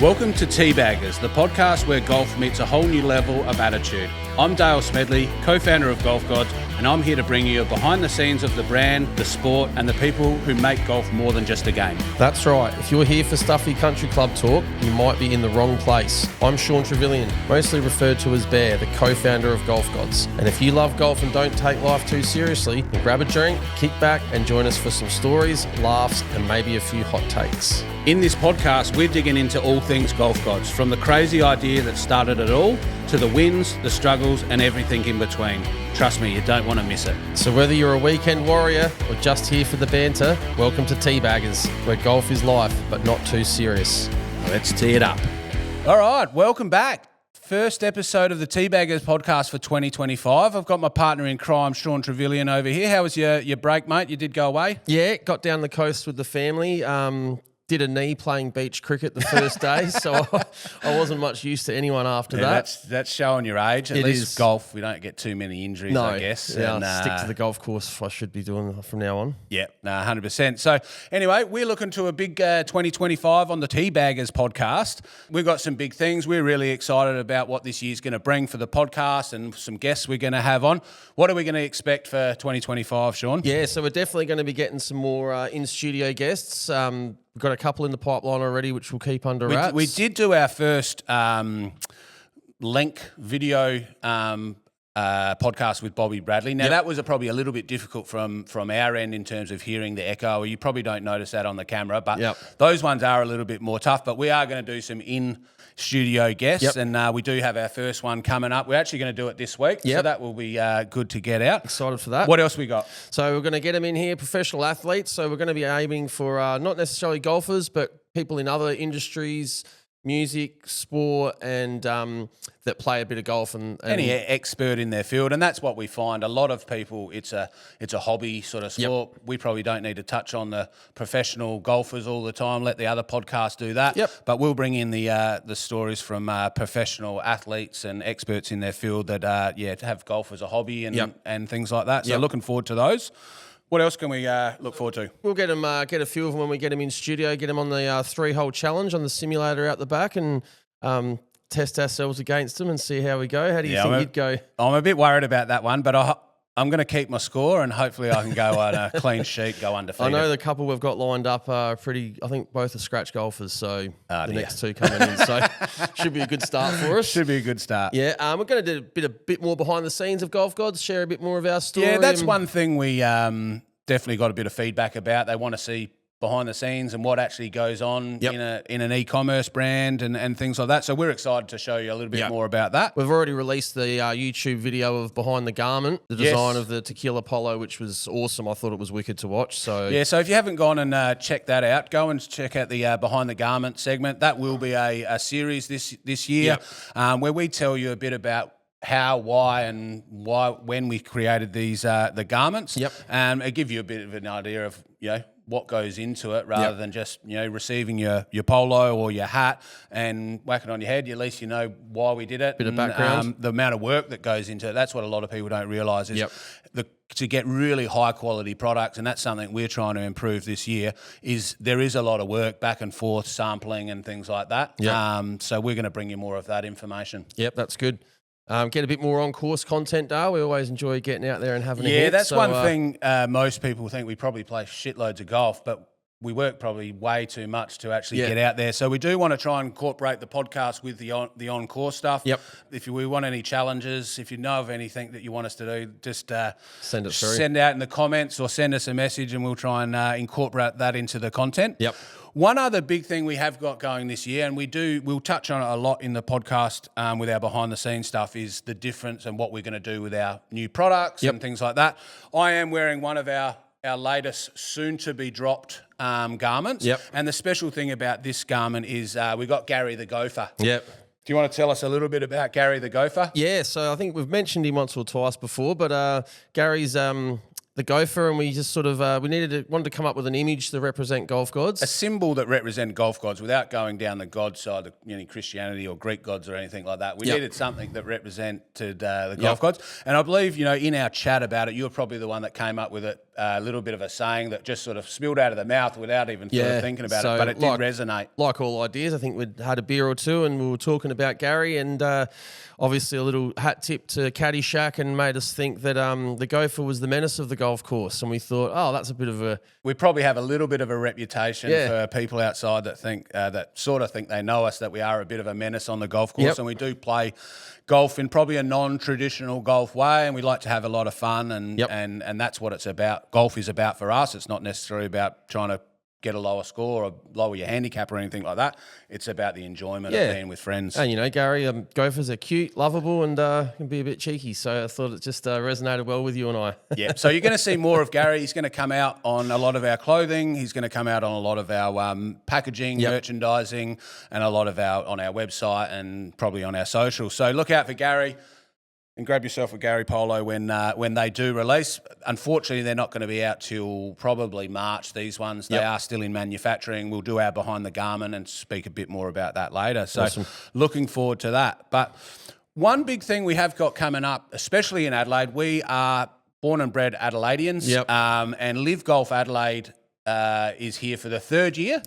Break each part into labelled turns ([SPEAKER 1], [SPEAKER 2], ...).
[SPEAKER 1] Welcome to Teabaggers, the podcast where golf meets a whole new level of attitude. I'm Dale Smedley, co-founder of Golf Gods, and I'm here to bring you behind the scenes of the brand, the sport, and the people who make golf more than just a game.
[SPEAKER 2] That's right. If you're here for stuffy country club talk, you might be in the wrong place. I'm Sean Trevelyan, mostly referred to as Bear, the co-founder of Golf Gods. And if you love golf and don't take life too seriously, then grab a drink, kick back, and join us for some stories, laughs, and maybe a few hot takes.
[SPEAKER 1] In this podcast, we're digging into all things Golf Gods, from the crazy idea that started it all to the wins, the struggles, and everything in between. Trust me, you don't want to miss it.
[SPEAKER 2] So whether you're a weekend warrior or just here for the banter, welcome to Teabaggers, where golf is life, but not too serious.
[SPEAKER 1] Let's tee it up. All right, welcome back. First episode of the Teabaggers podcast for 2025. I've got my partner in crime, Sean Trevelyan, over here. How was your break, mate? You did go away?
[SPEAKER 2] Yeah, got down the coast with the family. Did a knee playing beach cricket the first day, so I wasn't much use to anyone after that.
[SPEAKER 1] That's showing your age. At least golf, we don't get too many injuries, I guess.
[SPEAKER 2] Yeah, and, stick to the golf course I should be doing from now on.
[SPEAKER 1] Yeah, 100%. So anyway, we're looking to a big 2025 on the Teabaggers podcast. We've got some big things. We're really excited about what this year's going to bring for the podcast and some guests we're going to have on. What are we going to expect for 2025, Sean?
[SPEAKER 2] Yeah, so we're definitely going to be getting some more in-studio guests. We've got a couple in the pipeline already, which we'll keep under wraps.
[SPEAKER 1] We did do our first link video podcast with Bobby Bradley. Now, that was probably a little bit difficult from our end in terms of hearing the echo. You probably don't notice that on the camera, but those ones are a little bit more tough. But we are going to do some in-studio guests, and we do have our first one coming up. We're actually going to do it this week, so that will be good to get out.
[SPEAKER 2] Excited for that.
[SPEAKER 1] What else we got?
[SPEAKER 2] So we're going to get them in here, professional athletes. So we're going to be aiming for not necessarily golfers, but people in other industries, music, sport, and that play a bit of golf and
[SPEAKER 1] any expert in their field. And that's what we find. A lot of people, it's a hobby sort of sport. We probably don't need to touch on the professional golfers all the time. Let the other podcasts do that. But we'll bring in the stories from professional athletes and experts in their field that have golf as a hobby and things like that. So looking forward to those. What else can we look forward to?
[SPEAKER 2] We'll get them, get a few of them when we get them in studio, get them on the 3-hole challenge on the simulator out the back and test ourselves against them and see how we go. How do you think you'd go?
[SPEAKER 1] I'm a bit worried about that one, but I'm going to keep my score and hopefully I can go on a clean sheet, go undefeated.
[SPEAKER 2] I know the couple we've got lined up are pretty, I think both are scratch golfers, so next two coming in. So should be a good start for us.
[SPEAKER 1] Should be a good start.
[SPEAKER 2] Yeah, we're going to do a bit more behind the scenes of Golf Gods, share a bit more of our story.
[SPEAKER 1] Yeah, that's one thing we definitely got a bit of feedback about. They want to see behind the scenes and what actually goes on in an e-commerce brand and things like that. So we're excited to show you a little bit more about that.
[SPEAKER 2] We've already released the YouTube video of behind the garment, the design of the Tequila Polo, which was awesome. I thought it was wicked to watch. So
[SPEAKER 1] so if you haven't gone and checked that out, go and check out the behind the garment segment. That will be a series this year where we tell you a bit about how, why, when we created these the garments. And it give you a bit of an idea of what goes into it rather than just receiving your polo or your hat and whack it on your head. At least you know why we did it.
[SPEAKER 2] Bit of background.
[SPEAKER 1] The amount of work that goes into it. That's what a lot of people don't realise is to get really high quality products, and that's something we're trying to improve this year, is there is a lot of work back and forth, sampling and things like that. So we're going to bring you more of that information.
[SPEAKER 2] That's good. Get a bit more on-course content, Dale. We always enjoy getting out there and having a hit.
[SPEAKER 1] Yeah, that's one thing most people think. We probably play shitloads of golf, but we work probably way too much to actually get out there. So we do want to try and incorporate the podcast with the on-course stuff. If we want any challenges, if you know of anything that you want us to do, just
[SPEAKER 2] send it through.
[SPEAKER 1] Send out in the comments or send us a message and we'll try and incorporate that into the content. One other big thing we have got going this year, and we'll touch on it a lot in the podcast with our behind-the-scenes stuff, is the difference and what we're going to do with our new products and things like that. I am wearing one of our latest soon-to-be-dropped garments. And the special thing about this garment is we got Gary the Gopher. Do you want to tell us a little bit about Gary the Gopher?
[SPEAKER 2] Yeah, so I think we've mentioned him once or twice before, but Gary's the gopher, and we just sort of wanted to come up with an image to represent golf gods,
[SPEAKER 1] a symbol that represent golf gods without going down the god side of Christianity or Greek gods or anything like that. We needed something that represented the golf gods, and I believe in our chat about it, you were probably the one that came up with it. A little bit of a saying that just sort of spilled out of the mouth without even sort of thinking about it, but it did resonate.
[SPEAKER 2] Like all ideas, I think we'd had a beer or two and we were talking about Gary, and obviously a little hat tip to Caddyshack and made us think that the gopher was the menace of the golf course, and we thought, that's a bit of a...
[SPEAKER 1] We probably have a little bit of a reputation for people outside that think that sort of think they know us, that we are a bit of a menace on the golf course, and we do play golf in probably a non-traditional golf way, and we like to have a lot of fun, and that's what it's about. Golf is about for us. It's not necessarily about trying to get a lower score or lower your handicap or anything like that. It's about the enjoyment of being with friends.
[SPEAKER 2] And Gary, gophers are cute, lovable, and can be a bit cheeky. So I thought it just resonated well with you and I.
[SPEAKER 1] Yeah. So you're going to see more of Gary. He's going to come out on a lot of our clothing. He's going to come out on a lot of our packaging, merchandising, and a lot of on our website and probably on our socials. So look out for Gary. And grab yourself a Gary Polo when they do release. Unfortunately, they're not going to be out till probably March, these ones. They are still in manufacturing. We'll do our behind the garment and speak a bit more about that later. So looking forward to that. But one big thing we have got coming up, especially in Adelaide, we are born and bred Adelaideans. And LIV Golf Adelaide is here for the third year.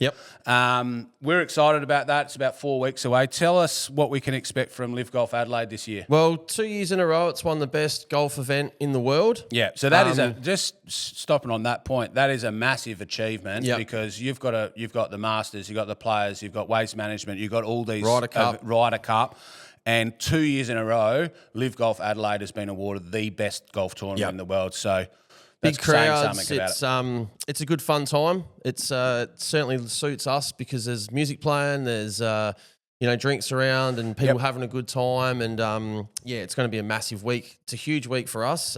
[SPEAKER 1] We're excited about that. It's about 4 weeks away. Tell us what we can expect from LIV Golf Adelaide this year.
[SPEAKER 2] Well, 2 years in a row, it's won the best golf event in the world.
[SPEAKER 1] Yeah, so that is just stopping on that point. That is a massive achievement because you've got the Masters, you've got the Players, you've got Waste Management, you've got all these Ryder Cup. And 2 years in a row, LIV Golf Adelaide has been awarded the best golf tournament in the world. So
[SPEAKER 2] big crowds. It's a good fun time. It certainly suits us because there's music playing, there's drinks around, and people having a good time. And it's going to be a massive week. It's a huge week for us.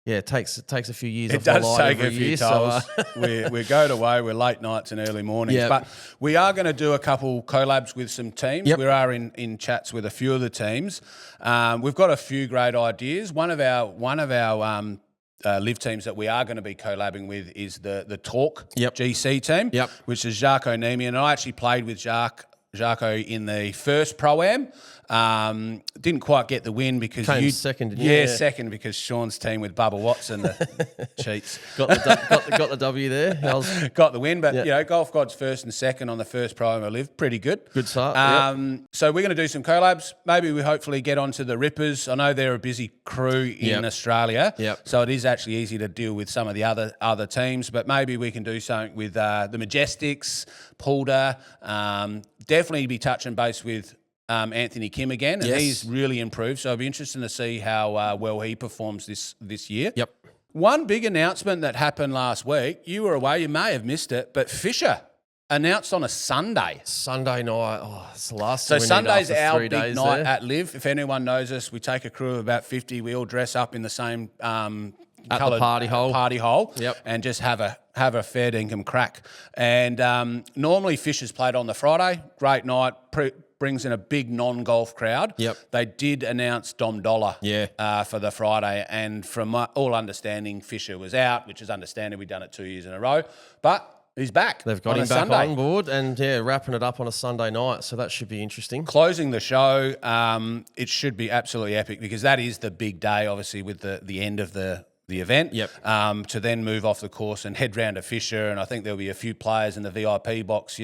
[SPEAKER 2] It takes a few years.
[SPEAKER 1] It does take a few tolls. We go away. We're late nights and early mornings, but we are going to do a couple collabs with some teams. We are in chats with a few of the teams. We've got a few great ideas. One of our LIV teams that we are going to be collabing with is the Talk GC team, which is Jacques Nemi, and I actually played with Jacques in the first Pro-Am. Didn't quite get the win because
[SPEAKER 2] you second, didn't you?
[SPEAKER 1] Second because Sean's team with Bubba Watson, the cheats,
[SPEAKER 2] got the W there.
[SPEAKER 1] Got the win, but Golf Gods first and second on the first Pro-Am of LIV, pretty good.
[SPEAKER 2] Good start.
[SPEAKER 1] So we're going to do some collabs. Maybe we hopefully get onto the Rippers. I know they're a busy crew in Australia, so it is actually easy to deal with some of the other teams. But maybe we can do something with the Majestics, Poulter. Definitely be touching base with Anthony Kim again, and he's really improved. So it'll be interesting to see how well he performs this year. One big announcement that happened last week, you were away, you may have missed it, but Fisher announced on a Sunday.
[SPEAKER 2] Sunday night. Oh, it's the last
[SPEAKER 1] So
[SPEAKER 2] thing
[SPEAKER 1] Sunday's our big
[SPEAKER 2] night
[SPEAKER 1] there at LIV. If anyone knows us, we take a crew of about 50. We all dress up in the same
[SPEAKER 2] at the party hole,
[SPEAKER 1] and just have a fair dinkum crack. And normally Fisher's played on the Friday. Great night, brings in a big non-golf crowd. They did announce Dom Dollar for the Friday, and from all understanding, Fisher was out, which is understanding. We've done it 2 years in a row, but he's back.
[SPEAKER 2] They've got him back on board, and wrapping it up on a Sunday night, so that should be interesting.
[SPEAKER 1] Closing the show, it should be absolutely epic because that is the big day, obviously, with the end of the event, to then move off the course and head round to Fisher. And I think there'll be a few players in the VIP box,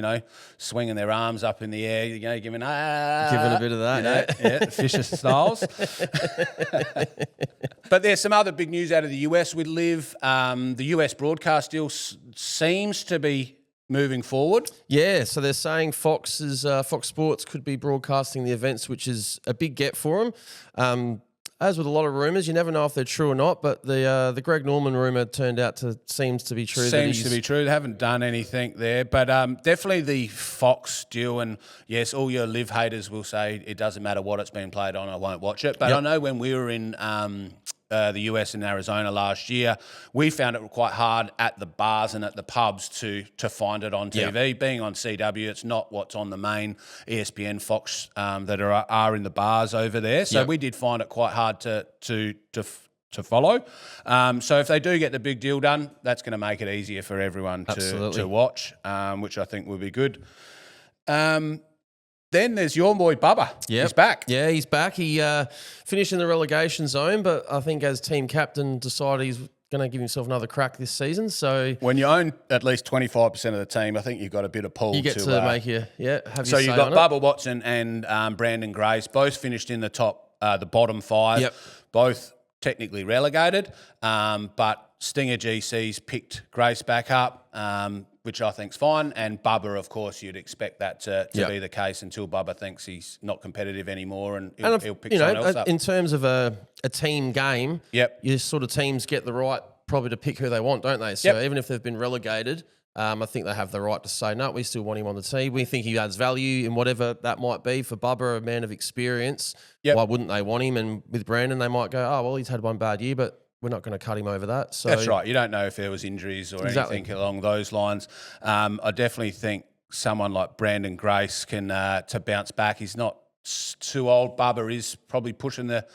[SPEAKER 1] swinging their arms up in the air, giving
[SPEAKER 2] a bit of that,
[SPEAKER 1] Fisher styles. But there's some other big news out of the US with LIV. The US broadcast deal seems to be moving forward.
[SPEAKER 2] Yeah, so they're saying Fox Sports could be broadcasting the events, which is a big get for them. As with a lot of rumours, you never know if they're true or not, but the Greg Norman rumour seems to be true.
[SPEAKER 1] Seems to be true. They haven't done anything there, but definitely the Fox deal. And yes, all your LIV haters will say it doesn't matter what it's been played on, I won't watch it. But I know when we were in the US and Arizona last year, we found it quite hard at the bars and at the pubs to find it on TV. Being on CW, it's not what's on the main ESPN Fox that are in the bars over there. So we did find it quite hard to to follow. So if they do get the big deal done, that's going to make it easier for everyone to watch, which I think will be good. Then there's your boy Bubba.
[SPEAKER 2] Yep.
[SPEAKER 1] He's back.
[SPEAKER 2] Yeah, he's back. He finished in the relegation zone, but I think as team captain decided he's going to give himself another crack this season. So
[SPEAKER 1] when you own at least 25% of the team, I think you've got a bit of pull.
[SPEAKER 2] You get to make your have
[SPEAKER 1] so
[SPEAKER 2] your
[SPEAKER 1] you've got Bubba Watson and Brandon Grace, both finished in the bottom 5.
[SPEAKER 2] Yep.
[SPEAKER 1] Both technically relegated, but Stinger GC's picked Grace back up, which I think's fine. And Bubba, of course, you'd expect that to be the case until Bubba thinks he's not competitive anymore, and he'll pick someone else up.
[SPEAKER 2] In terms of a team game, your sort of teams get the right probably to pick who they want, don't they? So even if they've been relegated, I think they have the right to say, no, we still want him on the team. We think he adds value in whatever that might be. For Bubba, a man of experience, why wouldn't they want him? And with Brandon, they might go, oh, well, he's had one bad year, but we're not going to cut him over that. So
[SPEAKER 1] that's right. You don't know if there was injuries or anything along those lines. I definitely think someone like Brandon Grace can to bounce back. He's not too old. Bubba is probably pushing the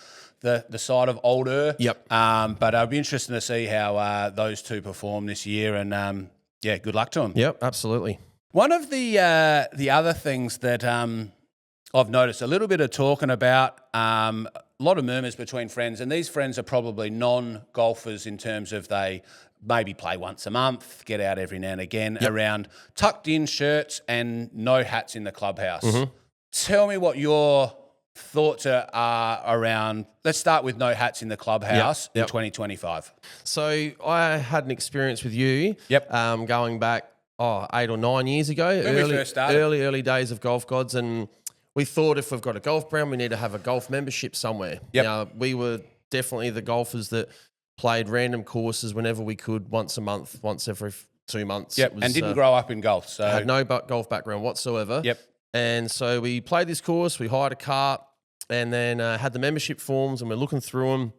[SPEAKER 1] side of older.
[SPEAKER 2] Yep.
[SPEAKER 1] But I'll be interested to see how those two perform this year. And good luck to them.
[SPEAKER 2] Yep, absolutely.
[SPEAKER 1] One of the other things that I've noticed a little bit of talking about, a lot of murmurs between friends, and these friends are probably non-golfers in terms of they maybe play once a month, get out every now and again, around tucked-in shirts and no hats in the clubhouse. Mm-hmm. Tell me what your thoughts are around, let's start with no hats in the clubhouse in 2025.
[SPEAKER 2] So I had an experience with you going back 8 or 9 years ago,
[SPEAKER 1] when we first started.
[SPEAKER 2] early days of Golf Gods, and we thought if we've got a golf brand, we need to have a golf membership somewhere.
[SPEAKER 1] Yep.
[SPEAKER 2] Now, we were definitely the golfers that played random courses whenever we could, once a month, once every 2 months.
[SPEAKER 1] Yep, and didn't grow up in golf. So
[SPEAKER 2] had no golf background whatsoever.
[SPEAKER 1] Yep.
[SPEAKER 2] And so we played this course, we hired a cart, and then had the membership forms, and we're looking through them.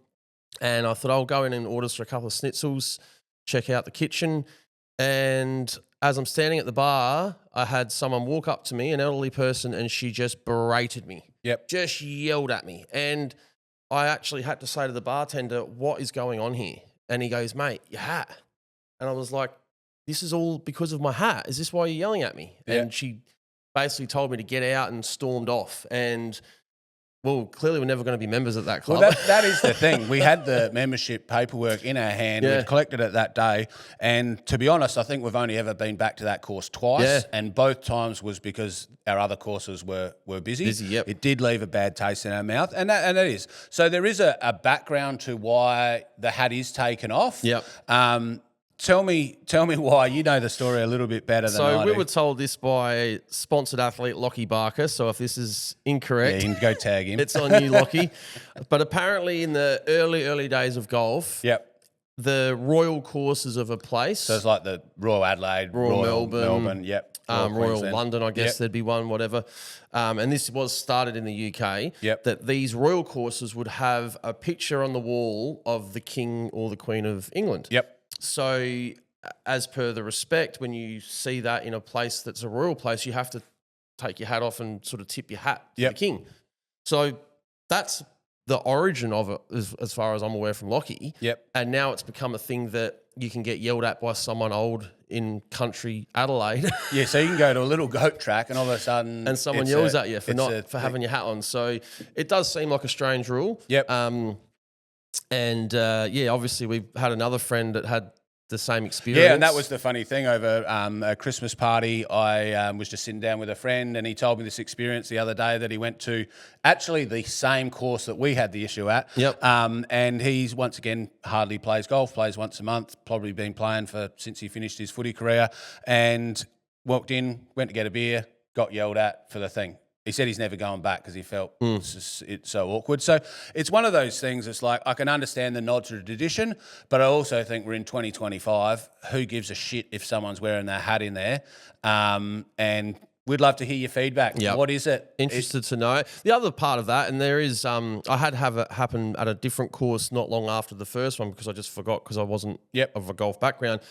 [SPEAKER 2] And I thought I'll go in and order for a couple of schnitzels, check out the kitchen. And as I'm standing at the bar, I had someone walk up to me, an elderly person, and she just berated me.
[SPEAKER 1] Yep.
[SPEAKER 2] Just yelled at me. And I actually had to say to the bartender, what is going on here? And he goes, mate, your hat. And I was like, this is all because of my hat. Is this why you're yelling at me?
[SPEAKER 1] Yeah.
[SPEAKER 2] And she basically told me to get out and stormed off. And well, clearly we're never going to be members at that club.
[SPEAKER 1] Well, that is the thing. We had the membership paperwork in our hand.
[SPEAKER 2] Yeah.
[SPEAKER 1] We collected it that day. And to be honest, I think we've only ever been back to that course twice.
[SPEAKER 2] Yeah.
[SPEAKER 1] And both times was because our other courses were busy.
[SPEAKER 2] Yep.
[SPEAKER 1] It did leave a bad taste in our mouth. And that is. So there is a background to why the hat is taken off.
[SPEAKER 2] Yep.
[SPEAKER 1] Tell me why. You know the story a little bit better than I do.
[SPEAKER 2] So we were told this by sponsored athlete Lockie Barker. So if this is incorrect,
[SPEAKER 1] you can go tag him.
[SPEAKER 2] It's on you, Lockie. But apparently in the early days of golf, the royal courses of a place.
[SPEAKER 1] So it's like the Royal Adelaide,
[SPEAKER 2] Royal
[SPEAKER 1] Melbourne,
[SPEAKER 2] Royal London, I guess there'd be one, whatever. And this was started in the UK, that these royal courses would have a picture on the wall of the King or the Queen of England.
[SPEAKER 1] Yep.
[SPEAKER 2] So as per the respect, when you see that in a place that's a royal place, you have to take your hat off and sort of tip your hat to the king. So that's the origin of it, as far as I'm aware from Lockie.
[SPEAKER 1] Yep.
[SPEAKER 2] And now it's become a thing that you can get yelled at by someone old in country Adelaide.
[SPEAKER 1] Yeah, so you can go to a little goat track and all of a sudden...
[SPEAKER 2] and someone yells at you for having your hat on. So it does seem like a strange rule.
[SPEAKER 1] Yep.
[SPEAKER 2] Obviously we've had another friend that had the same experience.
[SPEAKER 1] Yeah, and that was the funny thing. Over a Christmas party, I was just sitting down with a friend, and he told me this experience the other day that he went to actually the same course that we had the issue at.
[SPEAKER 2] Yep.
[SPEAKER 1] And he's, once again, hardly plays golf, plays once a month, probably been playing since he finished his footy career, and walked in, went to get a beer, got yelled at for the thing. He said he's never going back because he felt it's so awkward. So it's one of those things. It's like, I can understand the nod to tradition, but I also think we're in 2025. Who gives a shit if someone's wearing their hat in there? And we'd love to hear your feedback.
[SPEAKER 2] Yep.
[SPEAKER 1] What is it?
[SPEAKER 2] Interested to know. The other part of that, and there is, I had have it happen at a different course not long after the first one because I just forgot because I wasn't of a golf background.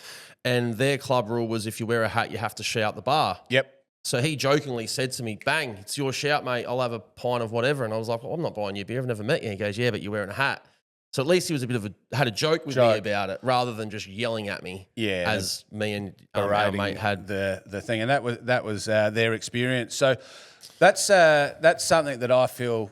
[SPEAKER 2] And their club rule was if you wear a hat, you have to shout the bar.
[SPEAKER 1] Yep.
[SPEAKER 2] So he jokingly said to me, bang, it's your shout, mate. I'll have a pint of whatever. And I was like, well, I'm not buying you a beer. I've never met you. He goes, yeah, but you're wearing a hat. So at least he was had a joke with me about it rather than just yelling at me.
[SPEAKER 1] Yeah,
[SPEAKER 2] as me and our mate had
[SPEAKER 1] the thing, and that was their experience. So that's something that I feel,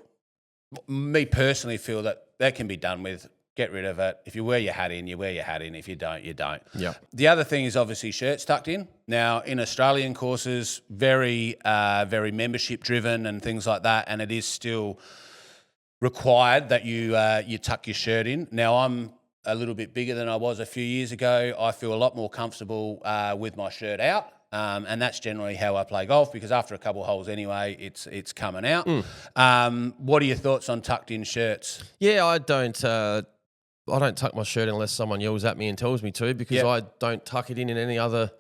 [SPEAKER 1] me personally feel that can be done with. Get rid of it. If you wear your hat in, you wear your hat in. If you don't, you don't.
[SPEAKER 2] Yeah.
[SPEAKER 1] The other thing is obviously shirts tucked in. Now, in Australian courses, very membership driven and things like that, and it is still required that you tuck your shirt in. Now, I'm a little bit bigger than I was a few years ago. I feel a lot more comfortable with my shirt out. And that's generally how I play golf, because after a couple of holes anyway, it's coming out. What are your thoughts on tucked in shirts?
[SPEAKER 2] Yeah, I don't tuck my shirt unless someone yells at me and tells me to, because I don't tuck it in any other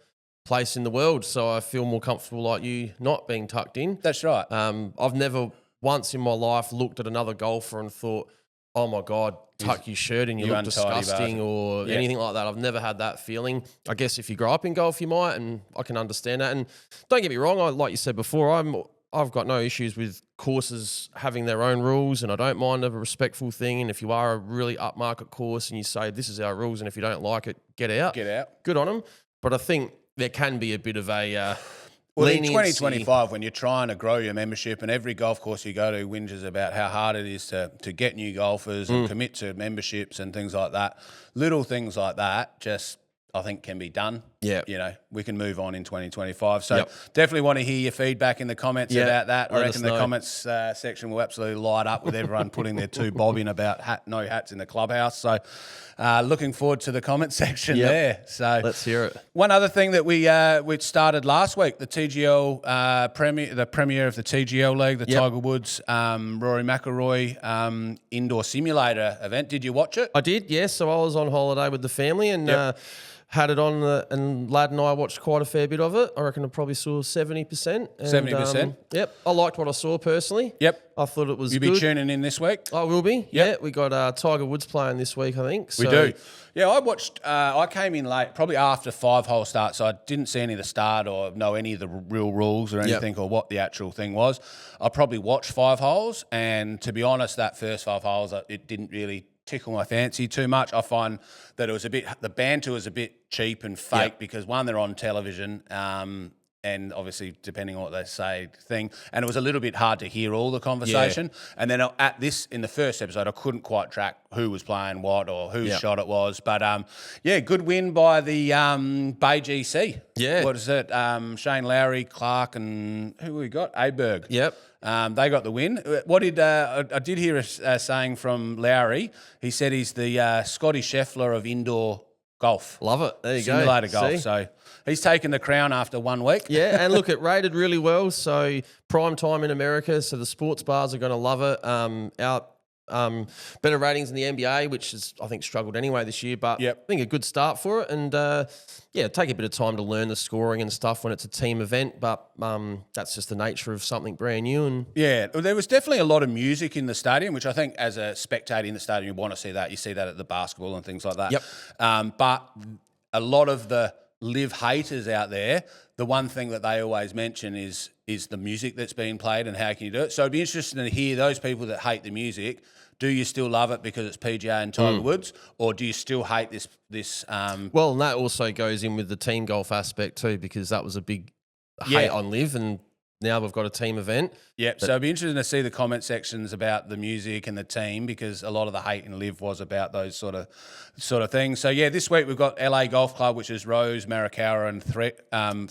[SPEAKER 2] place in the world. So I feel more comfortable like you not being tucked in.
[SPEAKER 1] That's right.
[SPEAKER 2] I've never once in my life looked at another golfer and thought, oh my God, tuck your shirt in, you look disgusting or anything like that. I've never had that feeling. I guess if you grow up in golf, you might, and I can understand that. And don't get me wrong, like you said before, I've got no issues with courses having their own rules, and I don't mind a respectful thing. And if you are a really upmarket course and you say, this is our rules, and if you don't like it, get out.
[SPEAKER 1] Get out.
[SPEAKER 2] Good on them. But I think there can be a bit of a
[SPEAKER 1] well,
[SPEAKER 2] leniency.
[SPEAKER 1] In 2025, when you're trying to grow your membership, and every golf course you go to whinges about how hard it is to get new golfers and commit to memberships and things like that, little things like that just, I think, can be done.
[SPEAKER 2] Yeah.
[SPEAKER 1] You know, we can move on in 2025. So definitely want to hear your feedback in the comments about that. I reckon the comments section will absolutely light up with everyone putting their two bob in about no hats in the clubhouse. So looking forward to the comment section there. So
[SPEAKER 2] let's hear it.
[SPEAKER 1] One other thing that we started last week, the TGL premiere of the TGL League, the Tiger Woods, Rory McIlroy indoor simulator event. Did you watch it?
[SPEAKER 2] I did, yes. So I was on holiday with the family and had it on, and Lad and I watched quite a fair bit of it. I reckon I probably saw 70%.
[SPEAKER 1] 70%?
[SPEAKER 2] Yep. I liked what I saw personally.
[SPEAKER 1] Yep.
[SPEAKER 2] I thought it was
[SPEAKER 1] You'll
[SPEAKER 2] good.
[SPEAKER 1] be tuning in this week?
[SPEAKER 2] I will be. Yep. Yeah, we got Tiger Woods playing this week, I think.
[SPEAKER 1] We do. Yeah, I watched, I came in late, probably after 5-hole start, so I didn't see any of the start or know any of the real rules or anything or what the actual thing was. I probably watched 5 holes, and to be honest, that first 5 holes, it didn't really tickle my fancy too much. I find that the banter was a bit cheap and fake because, one, they're on television, and obviously, depending on what they say, and it was a little bit hard to hear all the conversation. And then in the first episode, I couldn't quite track who was playing what or whose shot it was. But good win by the Bay GC. Yeah. What is it? Shane Lowry, Clark, and who we got? Aberg.
[SPEAKER 2] Yep.
[SPEAKER 1] They got the win. What did I did hear a saying from Lowry? He said he's the Scotty Scheffler of indoor golf.
[SPEAKER 2] Love it. There you
[SPEAKER 1] Simulator
[SPEAKER 2] go.
[SPEAKER 1] golf.
[SPEAKER 2] See?
[SPEAKER 1] So he's taken the crown after 1 week.
[SPEAKER 2] Yeah, and look, it rated really well. So prime time in America. So the sports bars are going to love it. Better ratings in the NBA, which has, I think, struggled anyway this year. But I think a good start for it. And take a bit of time to learn the scoring and stuff when it's a team event. But that's just the nature of something brand new. And
[SPEAKER 1] there was definitely a lot of music in the stadium, which I think as a spectator in the stadium, you want to see that. You see that at the basketball and things like that.
[SPEAKER 2] Yep.
[SPEAKER 1] But a lot of the LIV haters out there, the one thing that they always mention is the music that's being played and how can you do it. So it'd be interesting to hear those people that hate the music. Do you still love it because it's PGA and Tiger Woods, or do you still hate this?
[SPEAKER 2] Well, and that also goes in with the team golf aspect too, because that was a big hate on LIV, and now we've got a team event.
[SPEAKER 1] Yep. So it'd be interesting to see the comment sections about the music and the team, because a lot of the hate in LIV was about those sort of things. So this week we've got LA Golf Club, which is Rose, Maricara, and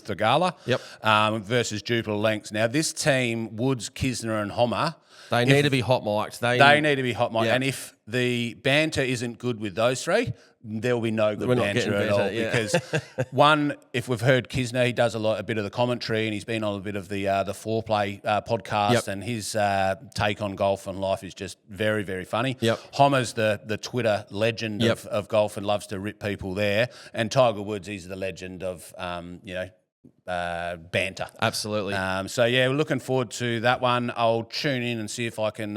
[SPEAKER 1] Thregala.
[SPEAKER 2] Yep.
[SPEAKER 1] Versus Jupiter Links. Now this team, Woods, Kisner, and Homer.
[SPEAKER 2] They need to be hot mic'd.
[SPEAKER 1] They need to be hot mic'd. And if the banter isn't good with those three, there will be no good banter at all. Because one, if we've heard Kisner, he does a bit of the commentary, and he's been on a bit of the Foreplay podcast, and his take on golf and life is just very, very funny.
[SPEAKER 2] Yep.
[SPEAKER 1] Homer's the Twitter legend of golf and loves to rip people there. And Tiger Woods, he's the legend of banter.
[SPEAKER 2] Absolutely.
[SPEAKER 1] So yeah, we're looking forward to that one. I'll tune in and see if I can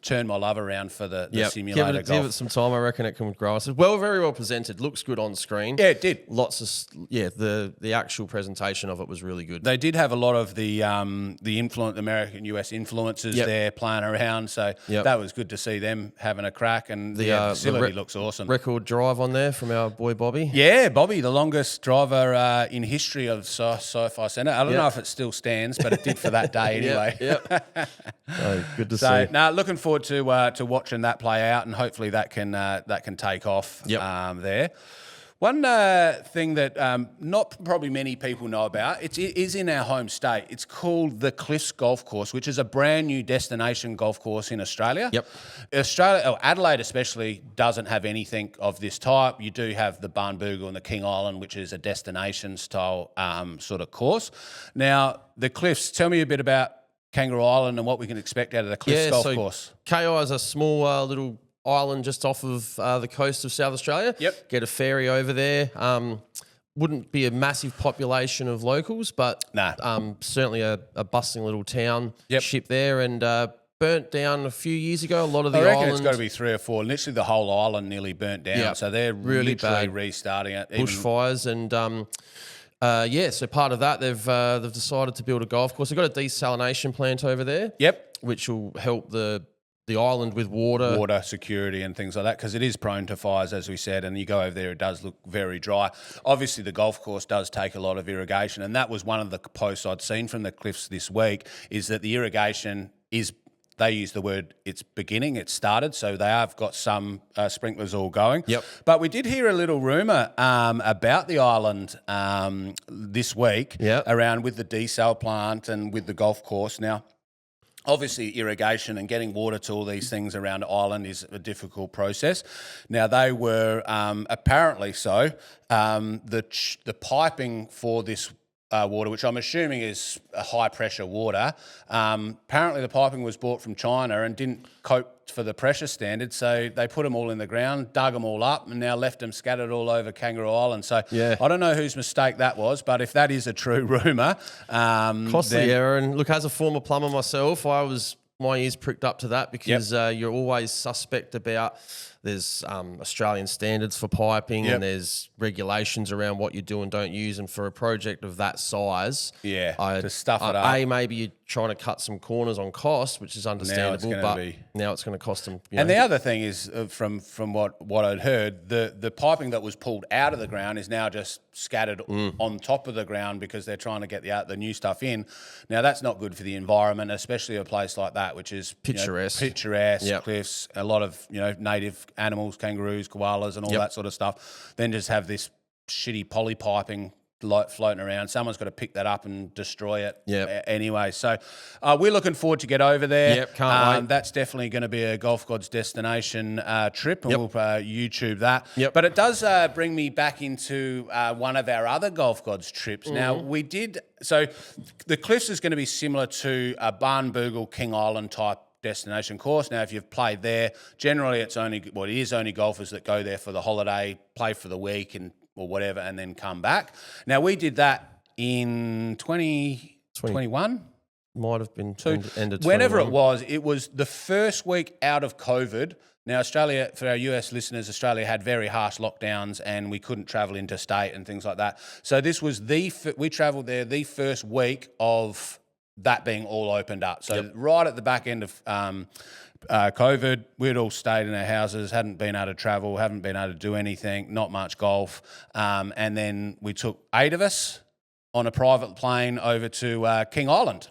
[SPEAKER 1] turn my love around for the simulator golf.
[SPEAKER 2] Give it some time. I reckon it can grow. It's very well presented. Looks good on screen.
[SPEAKER 1] Yeah, it did.
[SPEAKER 2] Lots of the actual presentation of it was really good.
[SPEAKER 1] They did have a lot of the American US influencers there playing around, so that was good to see them having a crack. And the facility looks awesome.
[SPEAKER 2] Record drive on there from our boy Bobby.
[SPEAKER 1] Yeah, Bobby, the longest driver in history of SoFi Centre. I don't know if it still stands, but it did for that day anyway.
[SPEAKER 2] Good to see.
[SPEAKER 1] Now, looking forward to watching that play out, and hopefully that can take off there. One thing that not probably many people know about, it is in our home state. It's called the Cliffs Golf Course, which is a brand new destination golf course in Australia. Adelaide especially doesn't have anything of this type. You do have the Barnbougle and the King Island, which is a destination style sort of course. Now, the Cliffs, tell me a bit about Kangaroo Island and what we can expect out of the Cliffs Golf Course.
[SPEAKER 2] KI is a small little island just off of the coast of South Australia. Get a ferry over there. Wouldn't be a massive population of locals, but certainly a bustling little town ship there, and burnt down a few years ago. A lot of the island. I reckon
[SPEAKER 1] it's got to be 3 or 4. Literally the whole island nearly burnt down. So they're really literally restarting it.
[SPEAKER 2] Bushfires and so part of that they've decided to build a golf course. They've got a desalination plant over there. Which will help the island with water
[SPEAKER 1] security and things like that, because it is prone to fires, as we said, and you go over there, it does look very dry. Obviously, the golf course does take a lot of irrigation, and that was one of the posts I'd seen from the Cliffs this week, is that the irrigation is, they use the word, it's beginning, it's started, so they have got some sprinklers all going. But we did hear a little rumour about the island this week around with the desal plant and with the golf course. Now, obviously, irrigation and getting water to all these things around the island is a difficult process. Now, they were apparently so. The piping for this water, which I'm assuming is a high-pressure water, apparently the piping was bought from China and didn't cope for the pressure standard, so they put them all in the ground, dug them all up, and now left them scattered all over Kangaroo Island. So I don't know whose mistake that was, but if that is a true rumour...
[SPEAKER 2] costly error. And look, as a former plumber myself, my ears pricked up to that, because you're always suspect about... There's Australian standards for piping and there's regulations around what you do and don't use. And for a project of that size,
[SPEAKER 1] to stuff it up.
[SPEAKER 2] Maybe you're trying to cut some corners on cost, which is understandable, now it's going to cost them.
[SPEAKER 1] And the other thing is, from what I'd heard, the piping that was pulled out of the ground is now just scattered on top of the ground because they're trying to get the new stuff in. Now, that's not good for the environment, especially a place like that, which is
[SPEAKER 2] picturesque,
[SPEAKER 1] cliffs, a lot of native animals, kangaroos, koalas, and all that sort of stuff. Then just have this shitty poly piping floating around. Someone's got to pick that up and destroy it anyway. So we're looking forward to get over there.
[SPEAKER 2] Can't wait.
[SPEAKER 1] That's definitely going to be a Golf Gods destination trip, and we'll YouTube that. But it does bring me back into one of our other Golf Gods trips. Now, we did... So the Cliffs is going to be similar to a Barnbougle, King Island type destination course. Now, if you've played there, generally it is only golfers that go there for the holiday, play for the week or whatever, and then come back. Now, we did that in 2021.
[SPEAKER 2] Might have been end of
[SPEAKER 1] whenever it was the first week out of COVID. Now, Australia, for our US listeners, Australia had very harsh lockdowns and we couldn't travel interstate and things like that. So this was we travelled there the first week of that being all opened up. So right at the back end of COVID, we'd all stayed in our houses, hadn't been able to travel, haven't been able to do anything, not much golf. And then we took 8 of us on a private plane over to King Island.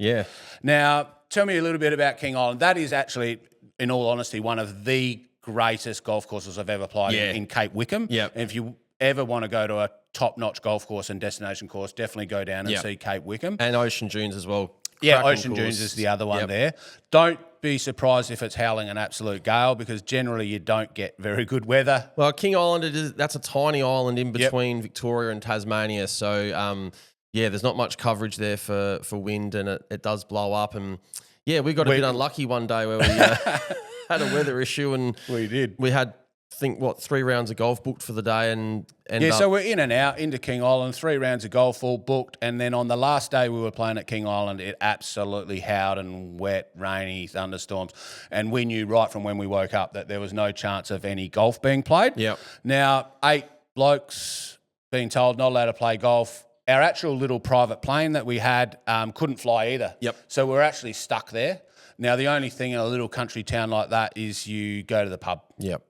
[SPEAKER 1] Now, tell me a little bit about King Island. That is actually, in all honesty, one of the greatest golf courses I've ever played in Cape Wickham. And if you ever want to go to a top-notch golf course and destination course, definitely go down and see Cape Wickham.
[SPEAKER 2] And Ocean Dunes as well.
[SPEAKER 1] Ocean Dunes is the other one there. Don't be surprised if it's howling an absolute gale, because generally you don't get very good weather.
[SPEAKER 2] Well, King Island, that's a tiny island in between Victoria and Tasmania. So, there's not much coverage there for wind, and it does blow up. And, we got a bit unlucky one day where we had a weather issue. And
[SPEAKER 1] we did.
[SPEAKER 2] We had think, 3 rounds of golf booked for the day and
[SPEAKER 1] so we're in and out into King Island, 3 rounds of golf all booked. And then on the last day we were playing at King Island, it absolutely howled and wet, rainy, thunderstorms. And we knew right from when we woke up that there was no chance of any golf being played.
[SPEAKER 2] Yep.
[SPEAKER 1] Now, 8 blokes being told not allowed to play golf. Our actual little private plane that we had couldn't fly either.
[SPEAKER 2] Yep.
[SPEAKER 1] So we're actually stuck there. Now, the only thing in a little country town like that is you go to the pub.
[SPEAKER 2] Yep.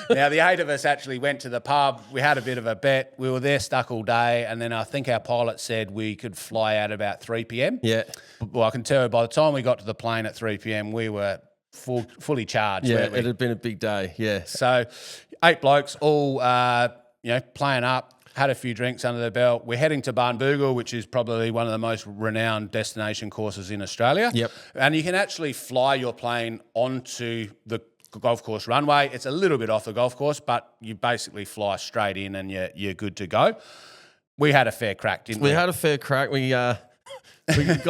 [SPEAKER 1] Now, the 8 of us actually went to the pub. We had a bit of a bet. We were there stuck all day. And then I think our pilot said we could fly out about 3 p.m.
[SPEAKER 2] Yeah.
[SPEAKER 1] Well, I can tell you by the time we got to the plane at 3 p.m, we were fully charged.
[SPEAKER 2] Yeah, it had been a big day. Yeah.
[SPEAKER 1] So 8 blokes all, playing up. Had a few drinks under their belt. We're heading to Barnbougle, which is probably one of the most renowned destination courses in Australia.
[SPEAKER 2] Yep.
[SPEAKER 1] And you can actually fly your plane onto the golf course runway. It's a little bit off the golf course, but you basically fly straight in and you're good to go. We had a fair crack, didn't we?
[SPEAKER 2] We had a fair crack. We got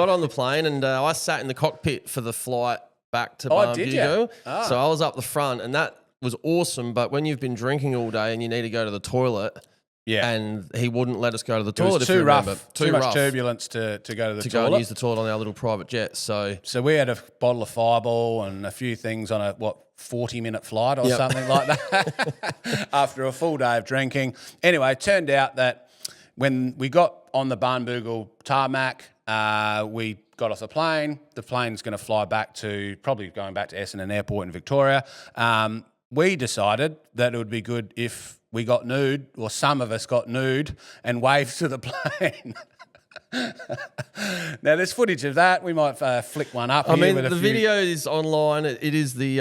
[SPEAKER 2] on the plane and I sat in the cockpit for the flight back to Barnbougle. So I was up the front and that was awesome. But when you've been drinking all day and you need to go to the toilet...
[SPEAKER 1] Yeah,
[SPEAKER 2] and he wouldn't let us go to the toilet.
[SPEAKER 1] It was too rough, too much turbulence to go to the toilet.
[SPEAKER 2] To go and use the toilet on our little private jet. So
[SPEAKER 1] we had a bottle of Fireball and a few things on a 40-minute flight or something like that after a full day of drinking. Anyway, it turned out that when we got on the Barnbougle tarmac, we got off the plane. The plane's going to fly back to probably going back to Essendon Airport in Victoria. We decided that it would be good if we got nude, or some of us got nude and waved to the plane. Now, there's footage of that. We might flick one up.
[SPEAKER 2] The video is online. It is the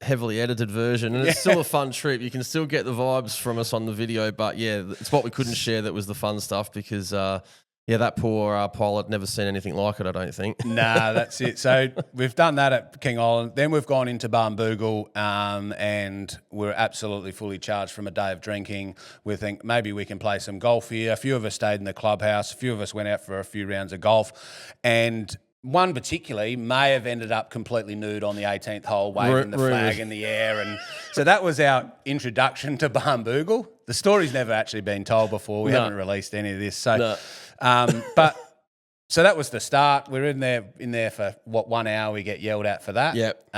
[SPEAKER 2] heavily edited version, and it's still a fun trip. You can still get the vibes from us on the video, but yeah, it's what we couldn't share that was the fun stuff because... that poor pilot never seen anything like it, I don't think.
[SPEAKER 1] Nah, that's it. So we've done that at King Island. Then we've gone into Barnbougle and we're absolutely fully charged from a day of drinking. We think maybe we can play some golf here. A few of us stayed in the clubhouse. A few of us went out for a few rounds of golf. And one particularly may have ended up completely nude on the 18th hole, waving the flag in the air. And so that was our introduction to Barnbougle. The story's never actually been told before. We haven't released any of this. So... So that was the start. We're in there for 1 hour. We get yelled at for that.
[SPEAKER 2] Yep.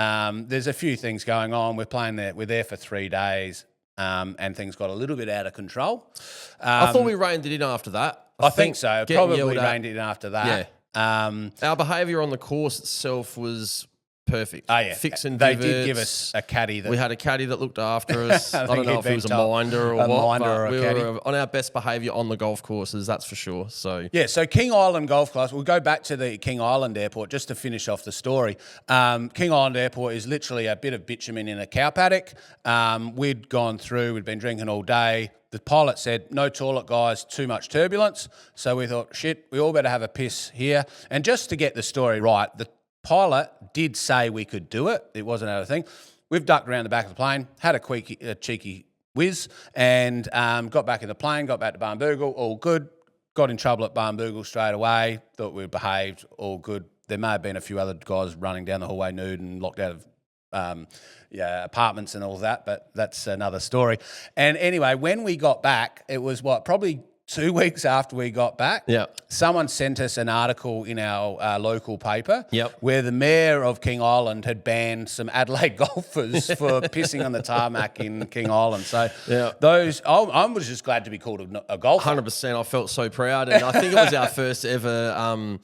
[SPEAKER 1] There's a few things going on. We're playing there. We're there for 3 days, and things got a little bit out of control.
[SPEAKER 2] I thought we reined it in after that.
[SPEAKER 1] I think so. Probably reined it in after that.
[SPEAKER 2] Yeah. Our behaviour on the course itself was perfect.
[SPEAKER 1] Oh, yeah.
[SPEAKER 2] Fixing
[SPEAKER 1] they
[SPEAKER 2] divots.
[SPEAKER 1] did give us a caddy.
[SPEAKER 2] We had a caddy that looked after us. I don't know if it was a minder or what, but we were on our best behaviour on the golf courses, that's for sure. So
[SPEAKER 1] King Island Golf Club, we'll go back to the King Island Airport just to finish off the story. King Island Airport is literally a bit of bitumen in a cow paddock. We'd gone through, we'd been drinking all day. The pilot said, no toilet, guys, too much turbulence. So we thought, shit, we all better have a piss here. And just to get the story right, the pilot did say we could do it. It wasn't a thing. We've ducked around the back of the plane, had a cheeky whiz, and got back in the plane, got back to Barnbougle, all good. Got in trouble at Barnbougle straight away, thought we behaved, all good. There may have been a few other guys running down the hallway nude and locked out of apartments and all that, but that's another story. And anyway, when we got back, it was probably 2 weeks after we got back, someone sent us an article in our local paper where the mayor of King Island had banned some Adelaide golfers for pissing on the tarmac in King Island. So I was just glad to be called a golfer.
[SPEAKER 2] 100%. I felt so proud. And I think it was our first ever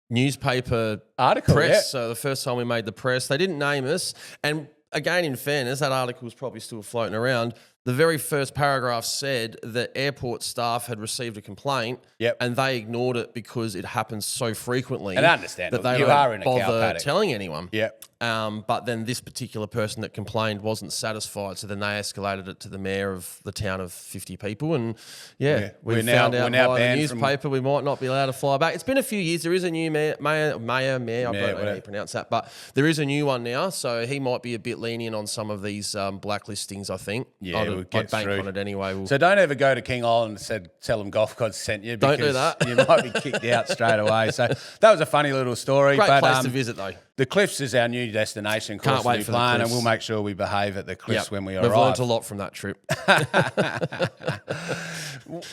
[SPEAKER 2] newspaper
[SPEAKER 1] article
[SPEAKER 2] press. So the first time we made the press, they didn't name us. And again, in fairness, that article was probably still floating around. The very first paragraph said that airport staff had received a complaint and they ignored it because it happens so frequently.
[SPEAKER 1] And I understand
[SPEAKER 2] that they don't bother telling anyone. But then this particular person that complained wasn't satisfied, so then they escalated it to the mayor of the town of 50 people. And we found out by the newspaper we might not be allowed to fly back. It's been a few years. There is a new mayor, I don't know how you pronounce that, but there is a new one now, so he might be a bit lenient on some of these blacklistings, I think. I'd bank
[SPEAKER 1] through.
[SPEAKER 2] on it anyway.
[SPEAKER 1] So don't ever go to King Island and tell them Golf Gods sent you.
[SPEAKER 2] Don't do that.
[SPEAKER 1] You might be kicked out straight away. So that was a funny little story.
[SPEAKER 2] Great place to visit, though.
[SPEAKER 1] The Cliffs is our new destination.
[SPEAKER 2] Can't wait for the Cliffs.
[SPEAKER 1] And we'll make sure we behave at the Cliffs when we arrive.
[SPEAKER 2] We've learnt a lot from that trip.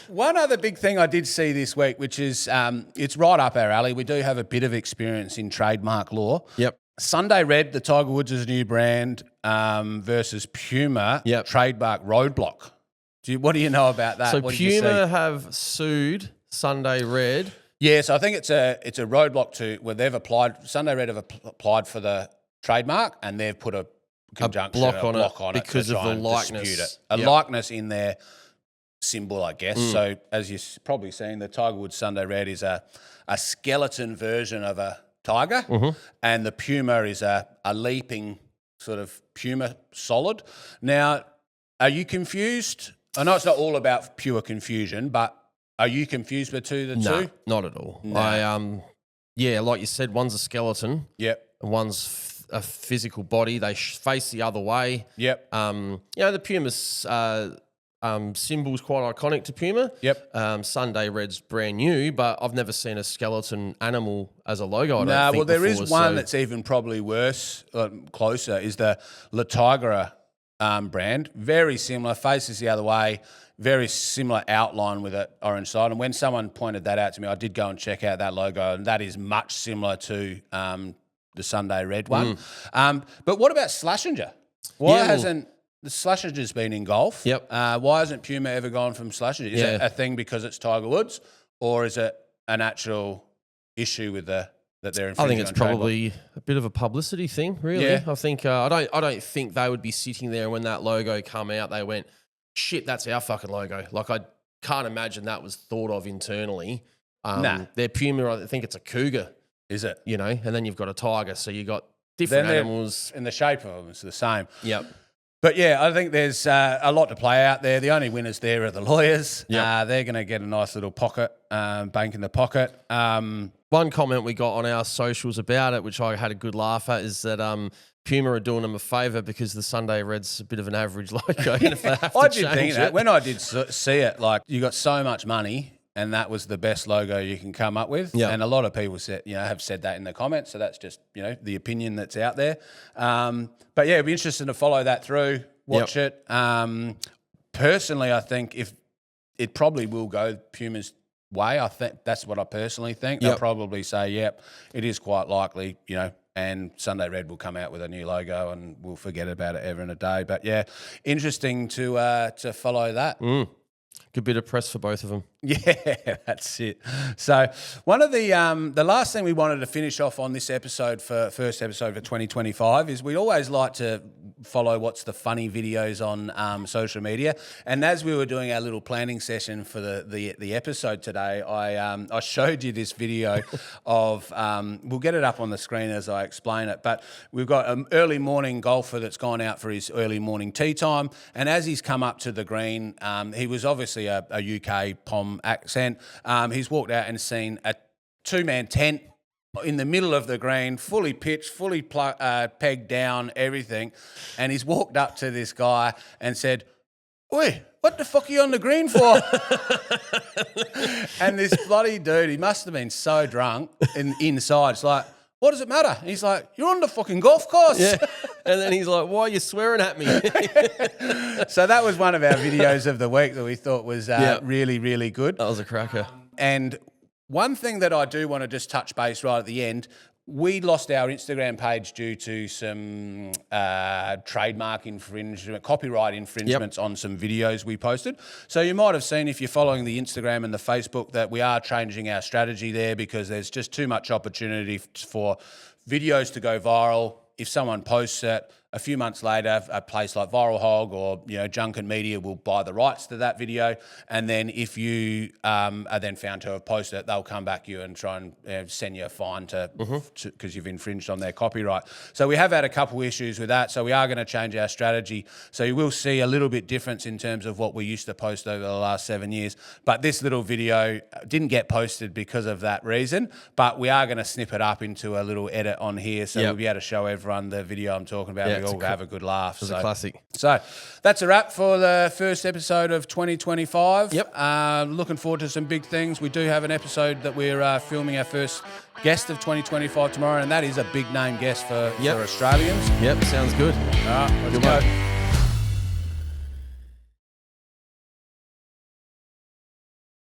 [SPEAKER 1] One other big thing I did see this week, which is it's right up our alley. We do have a bit of experience in trademark law.
[SPEAKER 2] Yep.
[SPEAKER 1] Sunday Red, the Tiger Woods' new brand, versus Puma, trademark roadblock. What do you know about that?
[SPEAKER 2] So Puma have sued Sunday Red.
[SPEAKER 1] Yes, I think it's a roadblock where they've applied. Sunday Red have applied for the trademark and they've put a
[SPEAKER 2] block on it because of the likeness.
[SPEAKER 1] Likeness in their symbol, I guess. So as you've probably seen, the Tiger Woods Sunday Red is a skeleton version of a tiger, and the Puma is a leaping sort of Puma solid. Now, are you confused? I know it's not all about pure confusion, but are you confused between the two?
[SPEAKER 2] Not at all.
[SPEAKER 1] No.
[SPEAKER 2] Like you said, one's a skeleton.
[SPEAKER 1] Yep.
[SPEAKER 2] And one's a physical body. They face the other way.
[SPEAKER 1] Yep.
[SPEAKER 2] The Puma's symbol's quite iconic to Puma.
[SPEAKER 1] Yep.
[SPEAKER 2] Sunday Red's brand new, but I've never seen a skeleton animal as a logo.
[SPEAKER 1] There is one that's even probably worse, closer, is the La Tigra brand. Very similar, faces the other way, very similar outline with an orange side. And when someone pointed that out to me, I did go and check out that logo, and that is much similar to the Sunday Red one. But what about Slashinger? Why hasn't the Slashinger's been in golf?
[SPEAKER 2] Yep.
[SPEAKER 1] Why hasn't Puma ever gone from Slashinger? Is it a thing because it's Tiger Woods, or is it an actual issue with that they're infringing?
[SPEAKER 2] I think it's probably a bit of a publicity thing, really.
[SPEAKER 1] Yeah.
[SPEAKER 2] I think I don't think they would be sitting there when that logo come out. They went, shit, that's our fucking logo. Like, I can't imagine that was thought of internally. Their Puma, I think it's a cougar.
[SPEAKER 1] Is it?
[SPEAKER 2] And then you've got a tiger, so you've got different animals.
[SPEAKER 1] And the shape of them is the same.
[SPEAKER 2] Yep.
[SPEAKER 1] But yeah, I think there's a lot to play out there. The only winners there are the lawyers.
[SPEAKER 2] Yep.
[SPEAKER 1] They're going to get a nice little pocket, bank in the pocket.
[SPEAKER 2] One comment we got on our socials about it, which I had a good laugh at, is that Puma are doing them a favour because the Sunday Red's a bit of an average logo. And if they have to
[SPEAKER 1] I did think
[SPEAKER 2] change
[SPEAKER 1] that.
[SPEAKER 2] it.
[SPEAKER 1] When I did see it, like, you got so much money and that was the best logo you can come up with.
[SPEAKER 2] Yep.
[SPEAKER 1] And a lot of people have said that in the comments. So that's just, the opinion that's out there. But yeah, it'd be interesting to follow that through, watch it. Personally, I think if it probably will go Puma's way. I think that's what I personally think. They'll probably say, yep, it is quite likely, and Sunday Red will come out with a new logo and we'll forget about it ever in a day. But yeah, interesting to follow that.
[SPEAKER 2] Good bit of press for both of them.
[SPEAKER 1] Yeah, that's it. So one of the last thing we wanted to finish off on this episode, first episode for 2025, is we always like to follow what's the funny videos on social media. And as we were doing our little planning session for the episode today, I showed you this video of we'll get it up on the screen as I explain it. But we've got an early morning golfer that's gone out for his early morning tee time, and as he's come up to the green, he was obviously a UK Pom accent. He's walked out and seen a two-man tent in the middle of the green, fully pitched, fully pegged down, everything. And he's walked up to this guy and said, "Oi, what the fuck are you on the green for?" And this bloody dude, he must have been so drunk inside. It's like, "What does it matter?" And he's like, "You're on the fucking golf course."
[SPEAKER 2] Yeah. And then he's like, "Why are you swearing at me?"
[SPEAKER 1] So that was one of our videos of the week that we thought was really, really good.
[SPEAKER 2] That was a cracker.
[SPEAKER 1] And one thing that I do want to just touch base right at the end, we lost our Instagram page due to some trademark infringement, copyright infringements on some videos we posted. So you might have seen, if you're following the Instagram and the Facebook, that we are changing our strategy there because there's just too much opportunity for videos to go viral. If someone posts it, a few months later, a place like Viral Hog or Junket Media will buy the rights to that video, and then if you are then found to have posted it, they'll come back to you and try and send you a fine because you've infringed on their copyright. So we have had a couple issues with that. So we are going to change our strategy. So you will see a little bit difference in terms of what we used to post over the last 7 years. But this little video didn't get posted because of that reason. But we are going to snip it up into a little edit on here, so we'll be able to show everyone the video I'm talking about.
[SPEAKER 2] Yeah,
[SPEAKER 1] all have a good laugh.
[SPEAKER 2] It's a classic.
[SPEAKER 1] So that's a wrap for the first episode of 2025.
[SPEAKER 2] Yep.
[SPEAKER 1] Looking forward to some big things. We do have an episode that we're filming our first guest of 2025 tomorrow, and that is a big name guest for Australians.
[SPEAKER 2] Yep, sounds good.
[SPEAKER 1] All right, let's go.